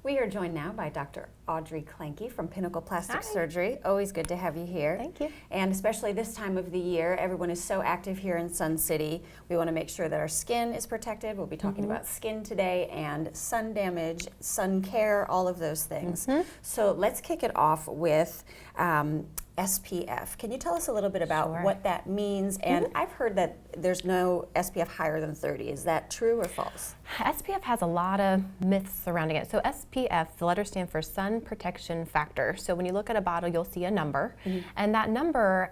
We are joined now by Dr. Audrey Klenke from Pinnacle Plastic Hi. Surgery. Always good to have you here. Thank you. And especially this time of the year, everyone is so active here in Sun City. We want to make sure that our skin is protected. We'll be talking about skin today and sun damage, sun care, all of those things. So let's kick it off with SPF. Can you tell us a little bit about Sure. what that means? And I've heard that there's no SPF higher than 30. Is that true or false? SPF has a lot of myths surrounding it. So SPF, the letters stand for Sun Protection Factor. So when you look at a bottle, you'll see a number. And that number,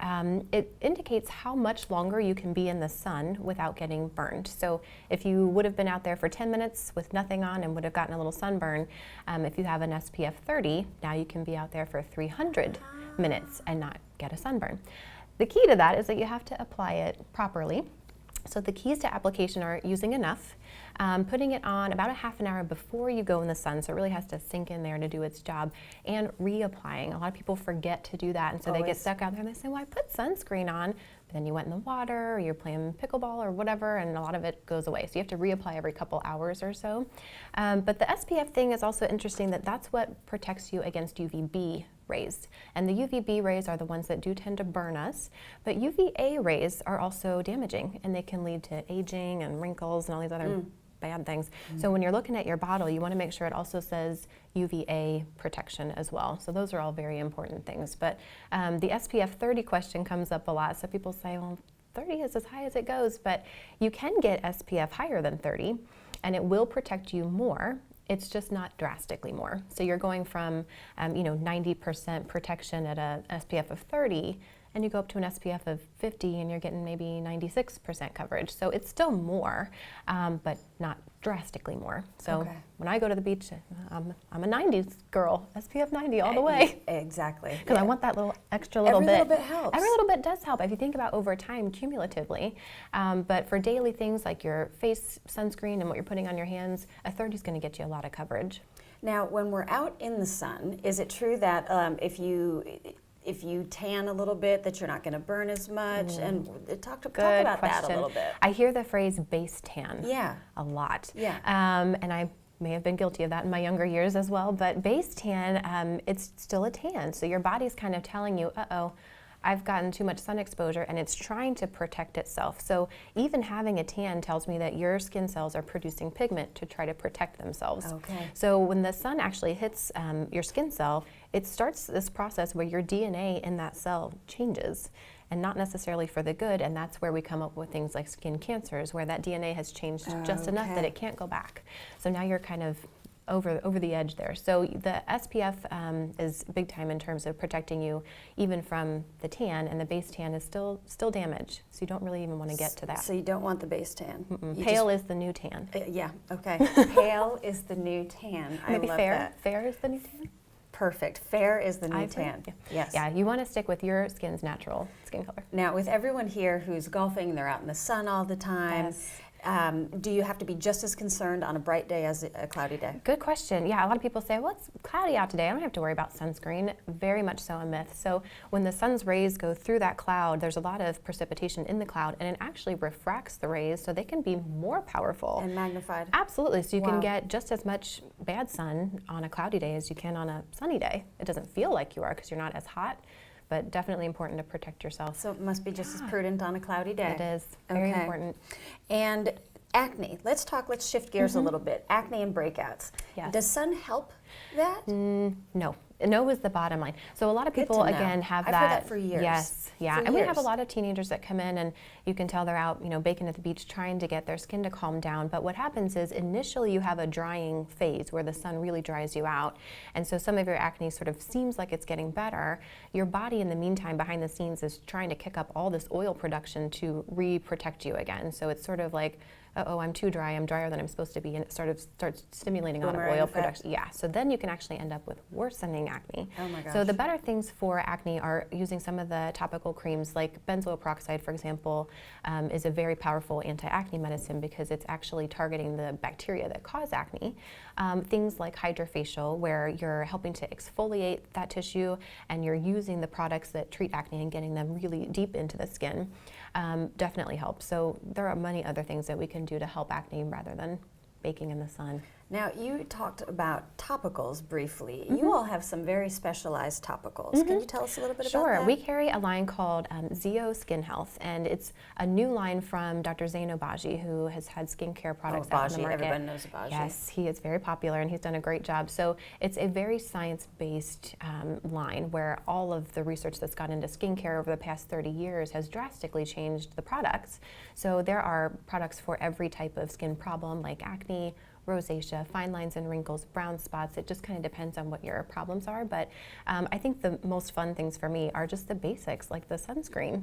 it indicates how much longer you can be in the sun without getting burned. So if you would have been out there for 10 minutes with nothing on and would have gotten a little sunburn, if you have an SPF 30, now you can be out there for 300 minutes and not get a sunburn. The key to that is that you have to apply it properly. So the keys to application are using enough, putting it on about a half an hour before you go in the sun, so it really has to sink in there to do its job, and reapplying. A lot of people forget to do that, and so they get stuck out there and they say, well, I put sunscreen on, but then you went in the water, or you're playing pickleball or whatever, and a lot of it goes away. So you have to reapply every couple hours or so. But the SPF thing is also interesting, that that's what protects you against UVB rays. And the UVB rays are the ones that do tend to burn us, but UVA rays are also damaging, and they can lead to aging and wrinkles and all these other bad things. So when you're looking at your bottle, you want to make sure it also says UVA protection as well. So those are all very important things. But the SPF 30 question comes up a lot. So people say, well, 30 is as high as it goes, but you can get SPF higher than 30, and it will protect you more. It's just not drastically more. So you're going from 90% protection at a SPF of 30, and you go up to an SPF of 50 and you're getting maybe 96% coverage. So it's still more, but not drastically more. So when I go to the beach, I'm a 90s girl, SPF 90 all the way. Exactly. Because I want that little extra little bit. Every little bit helps. Every little bit does help if you think about over time cumulatively. But for daily things like your face sunscreen and what you're putting on your hands, a 30 is going to get you a lot of coverage. Now, when we're out in the sun, is it true that if you tan a little bit, that you're not going to burn as much? And talk about that a little bit. I hear the phrase base tan a lot. And I may have been guilty of that in my younger years as well. But base tan, it's still a tan. So your body's kind of telling you, uh-oh, I've gotten too much sun exposure, and it's trying to protect itself. So even having a tan tells me that your skin cells are producing pigment to try to protect themselves. So when the sun actually hits your skin cell, it starts this process where your DNA in that cell changes, and not necessarily for the good, and that's where we come up with things like skin cancers, where that DNA has changed just enough that it can't go back. So now you're kind of over the edge there. So the SPF is big time in terms of protecting you even from the tan, and the base tan is still damage. So you don't really even want to get to that. So you don't want the base tan. Pale is the new tan. Pale is the new tan. Maybe I love fair. that. Fair is the new tan. Perfect. Fair is the new tan. Yes. Yeah, you want to stick with your skin's natural skin color. Now, with everyone here who's golfing, they're out in the sun all the time. Do you have to be just as concerned on a bright day as a cloudy day? Good question. Yeah, a lot of people say, well, it's cloudy out today, I don't have to worry about sunscreen. Very much so a myth. So when the sun's rays go through that cloud, there's a lot of precipitation in the cloud, and it actually refracts the rays so they can be more powerful. And magnified. Absolutely. So you can get just as much bad sun on a cloudy day as you can on a sunny day. It doesn't feel like you are because you're not as hot, but definitely important to protect yourself. So it must be just as prudent on a cloudy day. It is. Very important. And acne. Let's shift gears a little bit. Acne and breakouts. Yes. Does sun help that? No. No is the bottom line. So a lot of people, again, have I've that. heard that for years. Yes, yeah. And we have a lot of teenagers that come in, and you can tell they're out, baking at the beach trying to get their skin to calm down. But what happens is initially you have a drying phase where the sun really dries you out. And so some of your acne sort of seems like it's getting better. Your body in the meantime behind the scenes is trying to kick up all this oil production to re-protect you again. So it's sort of like, uh-oh, I'm too dry, I'm drier than I'm supposed to be, and it sort of starts stimulating a lot of oil production. Yeah, so then you can actually end up with worsening acne. Oh my gosh. So the better things for acne are using some of the topical creams, like benzoyl peroxide, for example, is a very powerful anti-acne medicine because it's actually targeting the bacteria that cause acne. Things like hydrofacial, where you're helping to exfoliate that tissue and you're using the products that treat acne and getting them really deep into the skin, definitely helps. So there are many other things that we can do to help acne rather than baking in the sun. Now, you talked about topicals briefly. You all have some very specialized topicals. Can you tell us a little bit about that? Sure. We carry a line called Zeo Skin Health, and it's a new line from Dr. Zain Obaji, who has had skincare products out on the market. Everybody knows Obaji. Yes, he is very popular, and he's done a great job. So it's a very science-based line where all of the research that's gone into skincare over the past 30 years has drastically changed the products. So there are products for every type of skin problem, like acne, rosacea, fine lines and wrinkles, brown spots. It just kind of depends on what your problems are. But I think the most fun things for me are just the basics, like the sunscreen.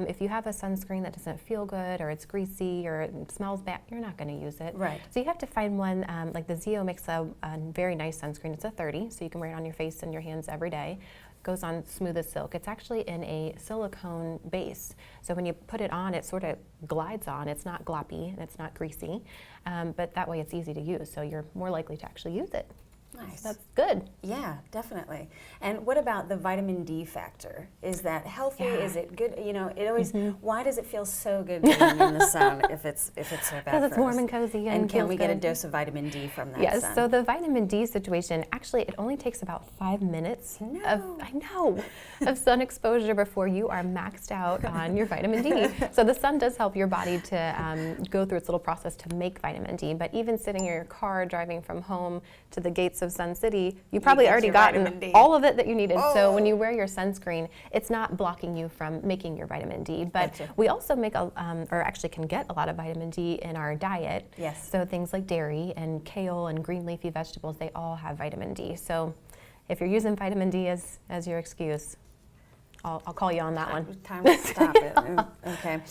If you have a sunscreen that doesn't feel good, or it's greasy, or it smells bad, you're not going to use it. Right. So you have to find one, like the Zeo makes a very nice sunscreen. It's a 30, so you can wear it on your face and your hands every day. Goes on smooth as silk. It's actually in a silicone base. So when you put it on, it sort of glides on. It's not gloppy and it's not greasy, but that way it's easy to use. So you're more likely to actually use it. Nice. So that's good. Yeah, definitely. And what about the vitamin D factor? Is that healthy? Yeah. Is it good? You know, it always. Why does it feel so good being in the sun if it's so bad? Because it's for warm us? and cozy and And can feels we get a good. dose of vitamin D from that Yes, sun? so the vitamin D situation, actually it only takes about 5 minutes of sun exposure before you are maxed out on your vitamin D. So the sun does help your body to go through its little process to make vitamin D, but even sitting in your car driving from home to the gates of Sun City, you probably get already your gotten vitamin D. all of it that you needed. So when you wear your sunscreen, it's not blocking you from making your vitamin D, but Gotcha. we also make or actually can get a lot of vitamin D in our diet. Yes. So things like dairy and kale and green leafy vegetables, they all have vitamin D. So if you're using vitamin D as your excuse, I'll call you on that one. Time to stop it. Okay.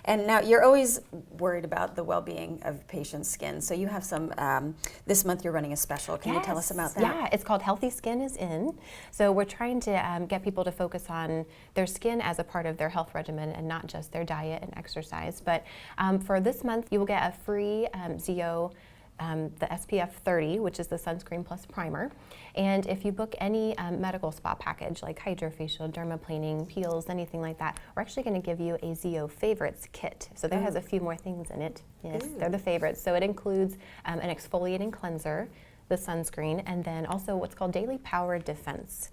And now you're always worried about the well-being of patients' skin. So you have some, this month you're running a special. Can you tell us about that? Yeah, it's called Healthy Skin is In. So we're trying to get people to focus on their skin as a part of their health regimen and not just their diet and exercise. But for this month, you will get a free Zeo the SPF 30, which is the sunscreen plus primer. And if you book any medical spa package like hydrofacial, dermaplaning, peels, anything like that, we're actually going to give you a Zeo Favorites kit. So that has a few more things in it. Yes, they're the favorites. So it includes an exfoliating cleanser, the sunscreen, and then also what's called Daily Power Defense.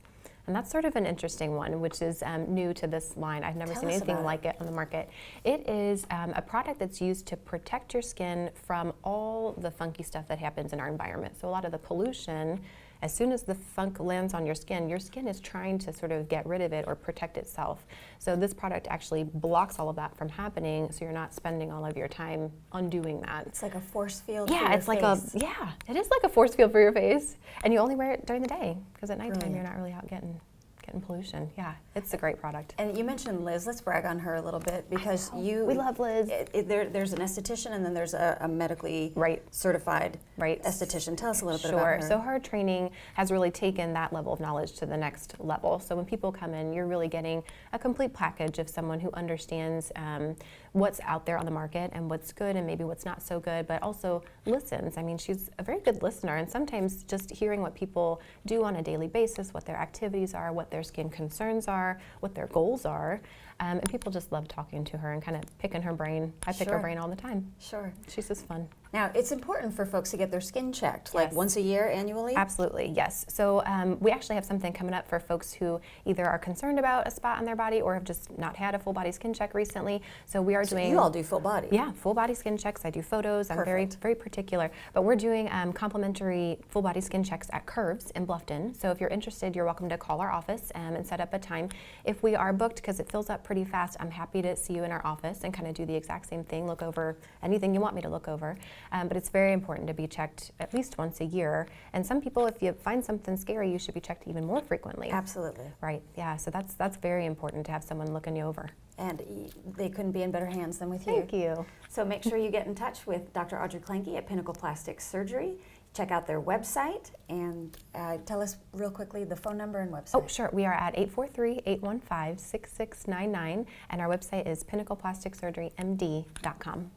And that's sort of an interesting one, which is new to this line. I've never seen anything like it on the market. It is a product that's used to protect your skin from all the funky stuff that happens in our environment. So a lot of the pollution, as soon as the funk lands on your skin is trying to sort of get rid of it or protect itself. So this product actually blocks all of that from happening, so you're not spending all of your time undoing that. It's like a force field. Yeah, for your it's like face. it is like a force field for your face, and you only wear it during the day because at nighttime you're not really out getting pollution. Yeah, it's a great product. And you mentioned Liz. Let's brag on her a little bit because We love Liz. There's an esthetician and then there's a medically certified esthetician. Tell us a little bit about her. So her training has really taken that level of knowledge to the next level. So when people come in, you're really getting a complete package of someone who understands what's out there on the market and what's good and maybe what's not so good, but also listens. I mean, she's a very good listener, and sometimes just hearing what people do on a daily basis, what their activities are, what their skin concerns are, what their goals are, and people just love talking to her and kind of picking her brain. I pick her brain all the time. Sure. She's just fun. Now, it's important for folks to get their skin checked, like once a year, annually? Absolutely, yes. So we actually have something coming up for folks who either are concerned about a spot on their body or have just not had a full body skin check recently. So we are doing... You all do full body? Yeah, full body skin checks. I do photos. I'm very, very particular. But we're doing complimentary full body skin checks at Curves in Bluffton. So if you're interested, you're welcome to call our office and set up a time. If we are booked, because it fills up pretty fast, I'm happy to see you in our office and kind of do the exact same thing, look over anything you want me to look over. But it's very important to be checked at least once a year. And some people, if you find something scary, you should be checked even more frequently. Absolutely. Right, yeah, so that's very important to have someone looking you over. And they couldn't be in better hands than with you. Thank you. So make sure you get in touch with Dr. Audrey Klenke at Pinnacle Plastic Surgery. Check out their website and tell us real quickly the phone number and website. Oh, sure. We are at 843-815-6699, and our website is pinnacleplasticsurgerymd.com.